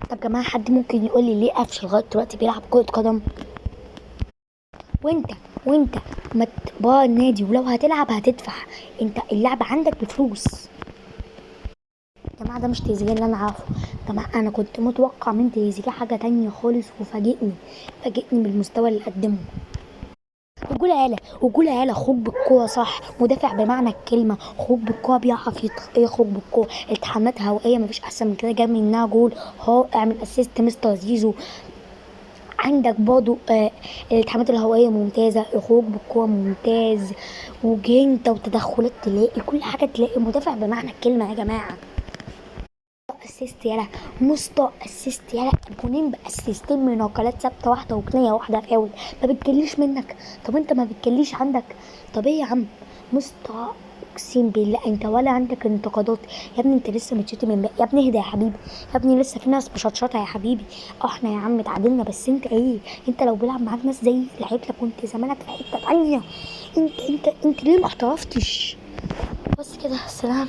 طب يا جماعه، حد ممكن يقول لي ليه قفش لغايه دلوقتي بيلعب كره قدم؟ وانت وانت ما تبقى النادي، ولو هتلعب هتدفع. انت اللعب عندك بفلوس. يا جماعه ده مش تريزيجيه اللي انا عارفه. يا جماعه انا كنت متوقع من تريزيجيه حاجه تانية خالص، وفاجئني بالمستوى اللي قدمه. رجولة خروج بالكورة صح، مدافع بمعنى الكلمة، خروج بالكورة بيعرف يخرج بالكورة، التحامات هوائية مفيش أحسن من كده، جاب منها جول. هو اعمل اسيست مستر زيزو. عندك برضو الالتحامات الهوائية ممتازة، الخروج بالكورة ممتاز، وجرينتا وتدخلات تلاقي كل حاجة، تلاقي مدافع بمعنى الكلمة يا جماعة. اسيست يالا، مستر اسيست يالا، جونين باسيستين من نقلات ثابته، واحده وكنيه واحده فاول. ما بتجليش منك. طب انت ما بتجليش عندك. طب ايه يا عم مستر؟ اقسم بالله انت ولا عندك انتقادات. يا ابني انت لسه متشتم من يا ابني اهدى يا حبيبي. يا ابني لسه في ناس مشطشطه يا حبيبي. احنا يا عم اتعادلنا، بس انت ايه؟ انت لو بيلعب معاك ناس زي لعيبتك كنت زمانك في حته تانيه. انت ليه ما احترفتش؟ بس كده، سلام.